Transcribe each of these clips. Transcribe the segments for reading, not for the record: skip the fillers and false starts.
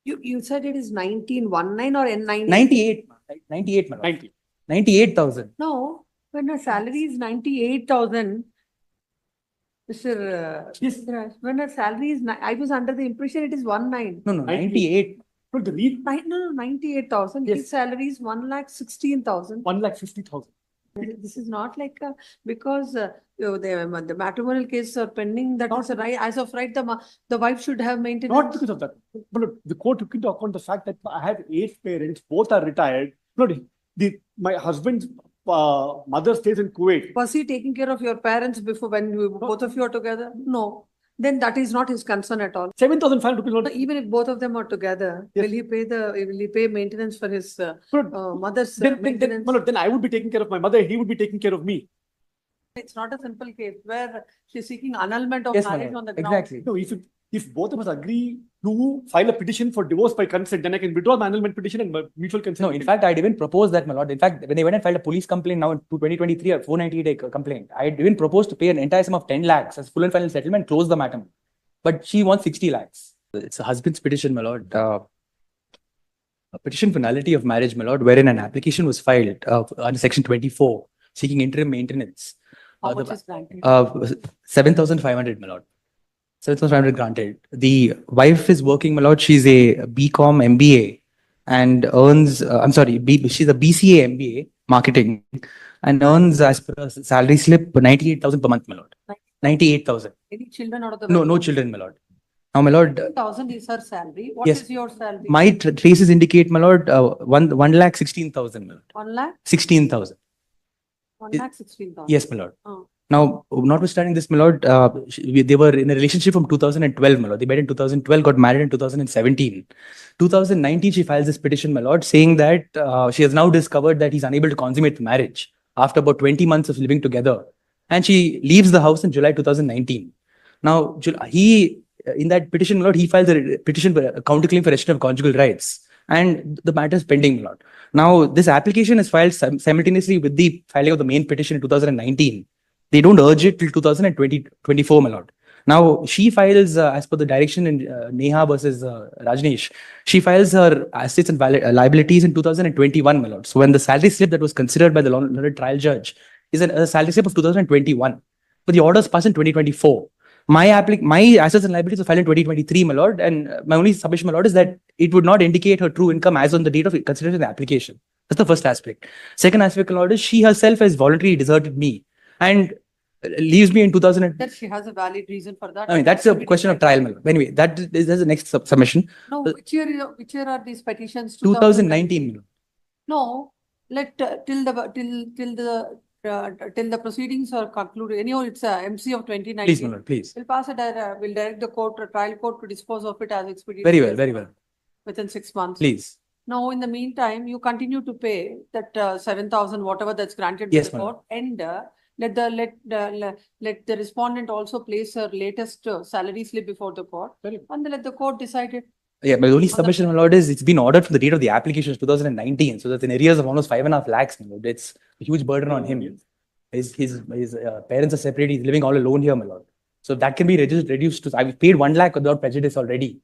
You said it is 1919 or N9? 98. 98, my lord. 90. 98,000. No, when her salary is 98,000, Mr. Yes. Raj, when her salary is, I was under the impression it is 19. No, 98. No, the read No, 98,000. Yes. His salary is 1,16,000. 1,50,000. This is not like because the matrimonial cases are pending. That is right. As of right, the wife should have maintenance. Not because of that. But look, the court took into account the fact that I have 8 parents, both are retired. Look, my husband's mother stays in Kuwait. Was he taking care of your parents before when both of you are together? No. Then that is not his concern at all. 7,500 rupees. So even if both of them are together, Yes. will he pay maintenance for his mother's Then maintenance? then I would be taking care of my mother. He would be taking care of me. It's not a simple case where she's seeking annulment of Yes, my marriage lord. on the ground. Exactly. No, if both of us agree to file a petition for divorce by consent, then I can withdraw my annulment petition and mutual consent. No, in fact, I'd even proposed that, my lord. In fact, when they went and filed a police complaint now in 2023 or 498 complaint, I'd even proposed to pay an entire sum of 10 lakhs as full and final settlement, close the matter. But she wants 60 lakhs. It's a husband's petition, my lord. A petition for nullity of marriage, my lord, wherein an application was filed under section 24, seeking interim maintenance. How much is granted? 7,500, my lord. 7,500 granted. The wife is working, my lord. She's a BCom MBA and earns, she's a BCA MBA marketing and earns as per a salary slip 98,000 per month, my lord. 98,000. Any children out of the No children, my lord. Now, my lord, 1,000 is her salary. What Yes. is your salary? my traces indicate, my lord, 1,16,000, my lord. 1 lakh? 16,000. 1,16,000. Yes, my lord. Oh. Now, notwithstanding this, my lord, they were in a relationship from 2012, my lord. They met in 2012, got married in 2017. 2019, she files this petition, my lord, saying that she has now discovered that he's unable to consummate the marriage after about 20 months of living together. And she leaves the house in July 2019. Now, in that petition, my lord, he files a petition for a counterclaim for restriction of conjugal rights. And the matter is pending, my lord. Now, this application is filed simultaneously with the filing of the main petition in 2019. They don't urge it till 2024, my lord. Now, she files, as per the direction in Neha versus Rajneesh, she files her assets and liabilities in 2021, my lord. So, when the salary slip that was considered by the learned trial judge is a salary slip of 2021, but the orders passed in 2024. My assets and liabilities were filed in 2023, my lord, and my only submission, my lord, is that it would not indicate her true income as on the date of consideration of the application. That's the first aspect. Second aspect, my lord, is she herself has voluntarily deserted me and leaves me in 2000. That she has a valid reason for that. I mean, that's a question of trial, my lord. Anyway, that's the next submission. No, which year are these petitions? 2019, my lord. No, let till the proceedings are concluded. Anyhow, it's a MC of 2019. Please, my lord, please. We'll pass it. We'll direct the trial court to dispose of it as expedient. Very well. Within 6 months. Please. Now, in the meantime, you continue to pay that 7,000, whatever that's granted by Yes, the madam. court, and let the respondent also place her latest salary slip before the court, and then let the court decide it. Yeah, my only submission, my lord, is it's been ordered from the date of the application, 2019. So that's in arrears of almost 5.5 lakhs, my lord. It's a huge burden on him. His parents are separated. He's living all alone here, my lord. So that can be reduced to. I've paid 1 lakh without prejudice already.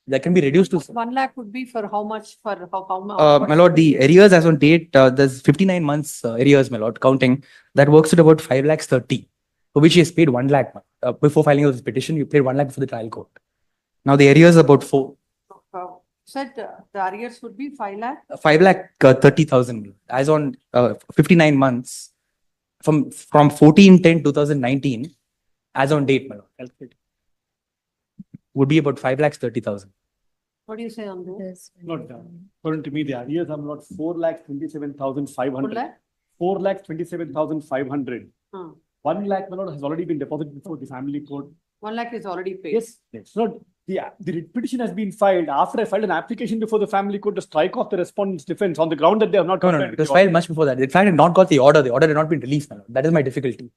That can be reduced to. 1 lakh would be for how much? For how much? My lord, the arrears as on date, there's 59 months arrears, my lord, counting. That works at about 5 lakhs 30, for which he has paid 1 lakh. Before filing of this petition, you paid 1 lakh for the trial court. Now the arrears about 4. Said the arrears would be 5 lakh? 5 lakh 30,000 as on 59 months from 14/10/2019 as on date, my lord. Calculate. Would be about 5 lakhs 30,000. What do you say on this? Not done. According to me, the arrears are not 4,27,500. 4 lakh? 4,27,500. 1 lakh, my lord, has already been deposited before the family court. 1 lakh is already paid. Yes. So the petition has been filed after I filed an application before the family court to strike off the respondent's defense on the ground that they have not. No. It was filed much before that. In fact, I had not got the order. The order had not been released, my lord. That is my difficulty.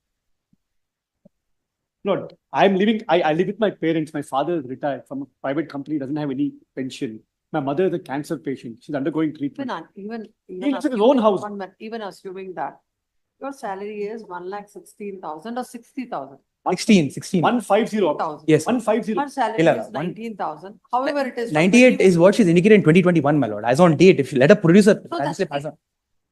No, I live with my parents. My father is retired from a private company, doesn't have any pension. My mother is a cancer patient. She's undergoing treatment. Even lives in his own house. Even assuming that your salary is 1,16,000 or 60,000. 16. 150. 1,000. Yes. 150. Her salary Illa, is 19,000. However, it is. 98 is what she's indicated in 2021, my lord. As on date, if you let her produce her So salary that's slip as on.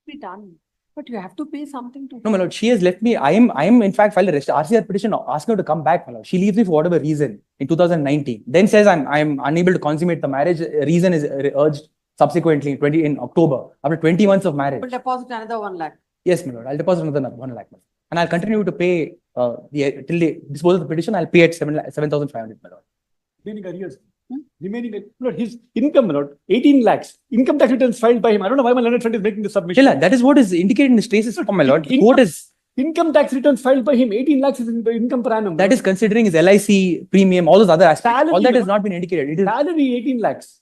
be done. But you have to pay something to. No, my lord, she has left me. I am in fact filed a RCR petition asking her to come back, my lord. She leaves me for whatever reason in 2019. Then says I'm unable to consummate the marriage. Reason is urged subsequently in October after 20 months of marriage. Will deposit another 1 lakh. Yes, my lord. I'll deposit another 1 lakh, my lord. And I'll continue to pay till they dispose of the petition. I'll pay at 7,500, my lord. Remaining arrears. Remaining, Lord, his income, Lord, 18 lakhs. Income tax returns filed by him. I don't know why my learned friend is making the submission. Chilla, that is what is indicated in the traces form, my lord. The court is. Income tax returns filed by him, 18 lakhs is in the income per annum. That is considering his LIC premium, all those other aspects. Salary, All that my has not been indicated. It is. Salary 18 lakhs.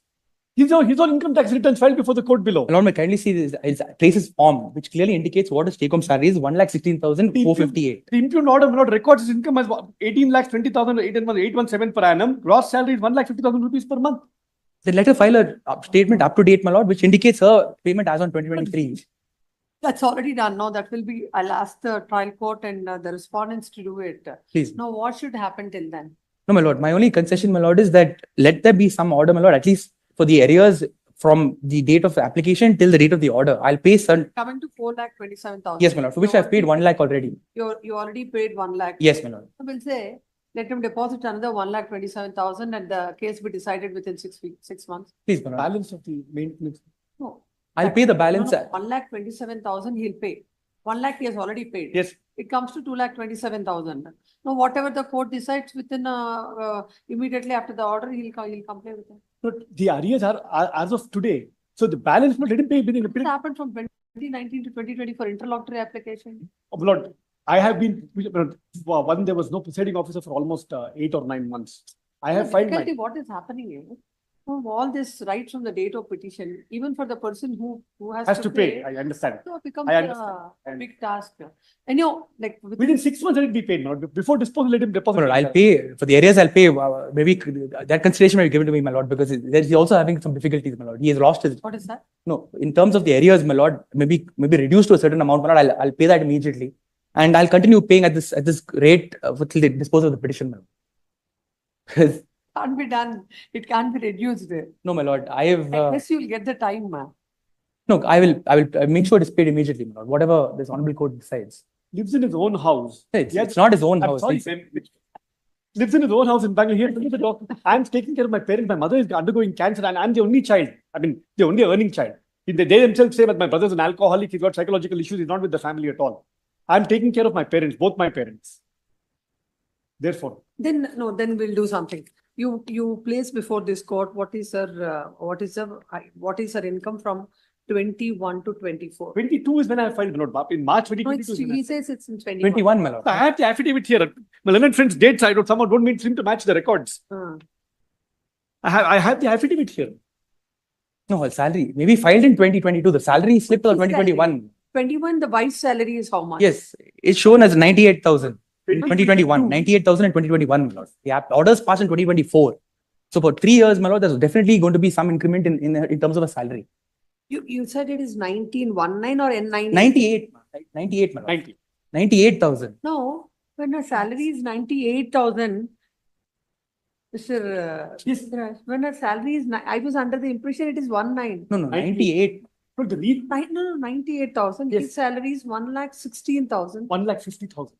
His own income tax returns filed before the court below. Lord, may kindly see this his traces form, which clearly indicates what his take-home salary is 1,16,458. The impugned order, my lord, records his income as 18 lakhs 20,817 per annum. Gross salary is 1,50,000 rupees per month. Then let her file a statement up to date, my lord, which indicates her payment as on 2023. That's already done. No, that will be, I'll ask the trial court and the respondents to do it. Please. Now, what should happen till then? No, my lord. My only concession, my lord, is that let there be some order, my lord, at least for the arrears from the date of application till the date of the order. I'll pay some. Coming to 4,27,000. Yes, my lord, for which I've paid 1 lakh already. You already paid 1 lakh. Yes, my lord. I will say, let him deposit another 1,27,000 and the case be decided within 6 weeks, 6 months. Please, my lord. Balance of the maintenance. No. I'll pay the balance. 1,27,000 he'll pay. 1 lakh he has already paid. Yes. It comes to 2,27,000. Now, whatever the court decides within immediately after the order, he'll comply with it. But the arrears are as of today. So the balance, let him pay within a What period. happened from 2019 to 2020 for interlocutory application? Oh, Lord, I have been, one, there was no presiding officer for almost 8 or 9 months. I have filed my. What is happening is, all this right from the date of petition, even for the person who has To pay. I understand. so it becomes I understand. a big task. And Within 6 months, let it be paid. Now, before disposal, let him deposit. My lord, I'll pay for the areas. I'll pay maybe that consideration may be given to me, my lord, because he's also having some difficulties, my lord. He has lost his. what is that? No, in terms of the areas, my lord, maybe reduced to a certain amount, my lord. I'll pay that immediately, and I'll continue paying at this rate till they dispose of the petition, my lord. Because Can't be done. It can't be reduced. no, my lord, I have. Unless you'll get the time, man. No, I will make sure it is paid immediately, my lord. Whatever this honorable court decides. Lives in his own house. It's not his own I'm house. sorry, lives in his own house in Bangalore. Here, look at the doctor. I'm taking care of my parents. My mother is undergoing cancer, and I'm the only child. I mean, the only earning child. They themselves say that my brother's an alcoholic. He's got psychological issues. He's not with the family at all. I'm taking care of my parents, both my parents. Therefore, Then we'll do something. You place before this court what is her income from 21 to 24. 22 is when I filed the note. In March No, 2022. he says it's in 21. 21, my lord. I have the affidavit here. My learned friend's dates. Someone don't mean him to match the records. I have the affidavit here. No, her salary maybe filed in 2022. The salary slipped to What is 2021. 21, the wife's salary is how much? Yes, it's shown as 98,000 in 2021. 22. 98,000 in 2021, my lord. The orders passed in 2024. So for 3 years, my lord, there's definitely going to be some increment in terms of a salary. You said it is 1919 or N9? 98, 98, my lord. 90. 98,000. No, when her salary is 98,000, Mr. Yes. When her salary is, I was under the impression it is 19. No, 98. No, the reason. No, 98,000. Yes. His salary is 1,16,000. 1,50,000.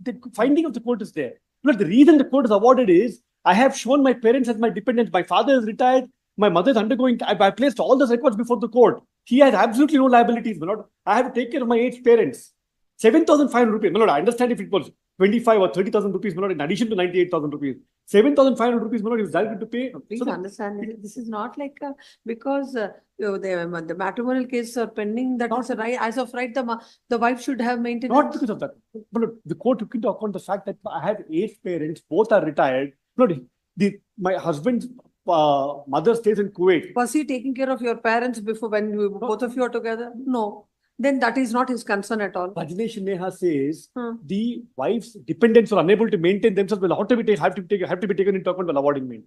The finding of the court is there. Look, the reason the court is awarded is I have shown my parents as my dependents. My father is retired. My mother is undergoing. I placed all the records before the court. He has absolutely no liabilities, my lord. I have to take care of my aged parents. 7,500 rupees, my lord. I understand if it was 25 or 30,000 rupees, my lord, in addition to 98,000 rupees. 7,500 rupees, my lord, is directed to pay. Please So the- understand, this is not like because the matrimonial cases are pending. That is a right. As of right, the wife should have maintenance. Not because of that. But look, the court took into account the fact that I have 8 parents, both are retired. Look, my husband's mother stays in Kuwait. Was he taking care of your parents before when both of you are together? No. Then that is not his concern at all. Rajneesh Neha says Hmm. the wife's dependents are unable to maintain themselves will have to be taken into account while awarding me.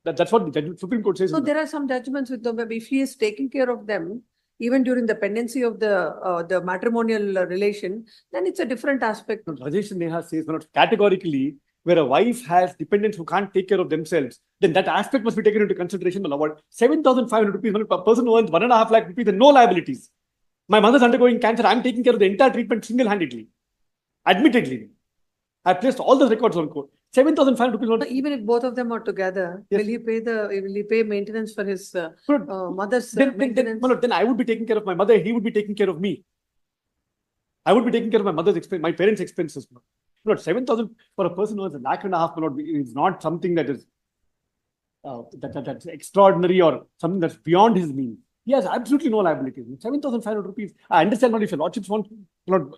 That's what the Supreme Court says. So there are some judgments with them. If he is taking care of them, even during the pendency of the matrimonial relation, then it's a different aspect. Rajneesh Neha says categorically where a wife has dependents who can't take care of themselves, then that aspect must be taken into consideration. My lord, 7,500 rupees, a person who earns 1.5 lakh rupees and no liabilities. My mother's undergoing cancer. I'm taking care of the entire treatment single-handedly. Admittedly, I placed all the records on court. 7,500 rupees. So even if both of them are together, Yes. will he pay maintenance for his mother's Then maintenance? then I would be taking care of my mother. He would be taking care of me. I would be taking care of my mother's expense, my parents' expenses. Lord, 7,000 for a person who has 1.5 lakh, Lord, is not something that is that's extraordinary or something that's beyond his means. He has absolutely no liabilities. 7,500 rupees. I understand, Lord, if your lordships want, Lord,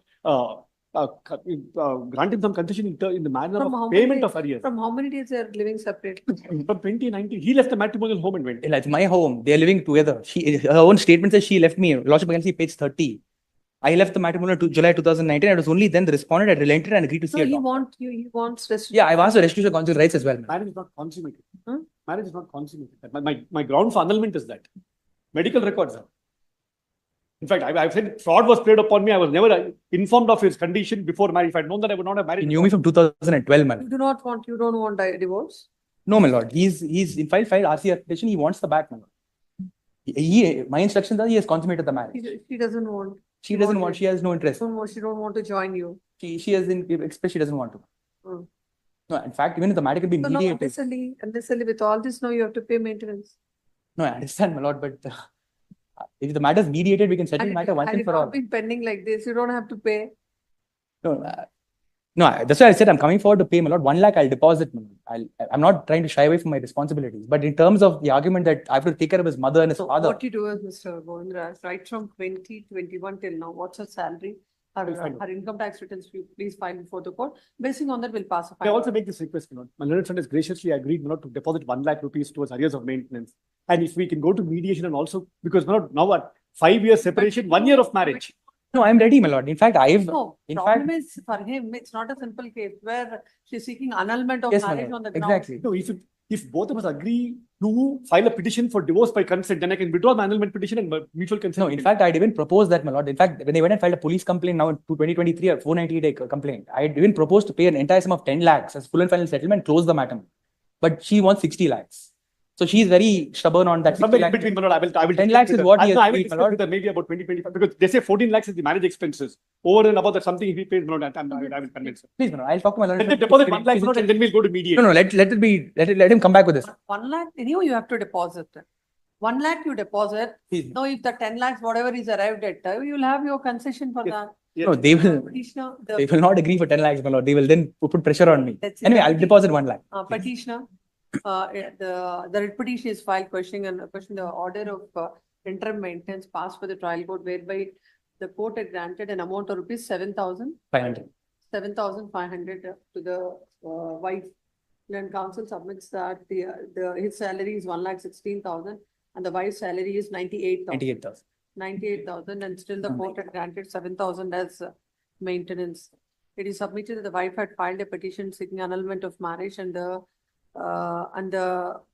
grant him some concession in the manner From how of many payment days- of arrears. From how many days they are living separately? From 2019, he left the matrimonial home and went. It's my home. They're living together. Her own statement says she left me. Lordship, I can see page 30. I left the matrimonial to July 2019. I was only then the respondent. I relented and agreed to see So a he doctor. wants restitution. Yeah, I've asked for restitution of conjugal rights as well. Marriage is not consummated. Huh? Marriage is not consummated. My ground for annulment is that. Medical records are. In fact, I've said fraud was played upon me. I was never informed of his condition before marriage. If I'd known that, I would not have married. He knew me from 2012, man. You don't want a divorce? No, my lord. He's in filed RC petition. He wants the back, my lord. My instructions are he has consummated the marriage. She doesn't want. She doesn't want. She has no interest. She don't want to join you. She has expressed she doesn't want to. Hmm. No, in fact, even if the matter could be So no, mediated. unnecessarily with all this, now you have to pay maintenance. No, I understand, my lord, but if the matter is mediated, we can settle the matter once Had and it for not all. been pending like this, you don't have to pay. No, that's why I said I'm coming forward to pay, my lord. 1 lakh I'll deposit, my lord. I'm not trying to shy away from my responsibilities. But in terms of the argument that I have to take care of his mother and his So father. what you do is, Mr. Govindra, right from 2021 till now, what's her salary? We'll find out. Her income tax returns, please file before the court. Basing on that, we'll pass a I fine. also make this request, my lord. My learned friend has graciously agreed, my lord, to deposit 1 lakh rupees towards arrears of maintenance. And if we can go to mediation and also, because my lord, now what? 5 years separation, 1 year of marriage. No, I'm ready, my lord. In fact, No, in problem fact, is for him, it's not a simple case where she's seeking annulment of yes, my marriage lord. on the ground. Exactly. No, if both of us agree to file a petition for divorce by consent, then I can withdraw my annulment petition and mutual consent. No, in fact, I'd even proposed that, my lord. In fact, when they went and filed a police complaint now in 2023 or 498 complaint, I'd even proposed to pay an entire sum of 10 lakhs as full and final settlement, close the matter. But she wants 60 lakhs. So she's very stubborn on that. 60 Somewhere in lakhs. between, my lord, I will 10 discuss lakhs with is her. what he has I will paid, my discuss lord. with her maybe about 2025 because they say 14 lakhs is the marriage expenses. Over and above that, something if he pays, my lord, I will convince her. Please, my lord, I'll talk to my lord. Let them deposit 1 lakh, my lord, and then we'll go to mediation. No, let him come back with this. 1 lakh, anyway, you have to deposit. 1 lakh you deposit. Please. Now, if the 10 lakhs, whatever is arrived at, you will have your concession for Yes. that. Yes. No, they will. Petitioner, They will not agree for 10 lakhs, my lord. They will then put pressure on me. That's it. Anyway, I'll deposit 1 lakh. Petitioner, the writ petition is filed questioning the order of interim maintenance passed by the trial court whereby the court had granted an amount of rupees 500. 7,500 to the wife. Then counsel submits that his salary is 1,16,000 and the wife's salary is 98,000. 98,000. 98,000 and still the court had granted 7,000 as maintenance. It is submitted that the wife had filed a petition seeking annulment of marriage and the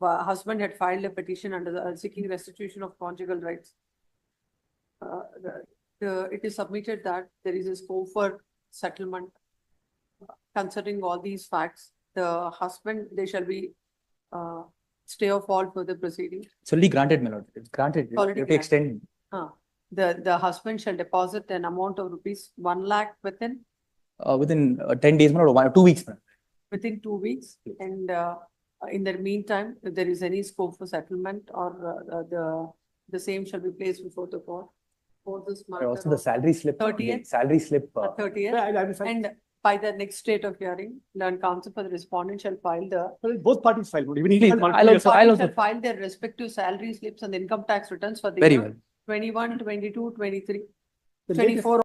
husband had filed a petition under the seeking restitution of conjugal rights. It is submitted that there is a scope for settlement. Considering all these facts, the husband, they shall be stay of all further proceedings. It's already granted, my lord. It's granted. Already You have to extend. The husband shall deposit an amount of rupees 1 lakh within 10 days, my lord, or 2 weeks, my lord. within 2 weeks. And in the meantime, if there is any scope for settlement or the same shall be placed before the court. For this matter. Also, the salary slip. 30th. Salary slip. 30th. Yeah, I will file. And by the next date of hearing, learned counsel for the respondent shall file the. Well, both parties file. Even he Please, filed one- I'll also- Parties also- shall file their respective salary slips and income tax returns for the Very year well. 21, 22, 23, The latest- 24.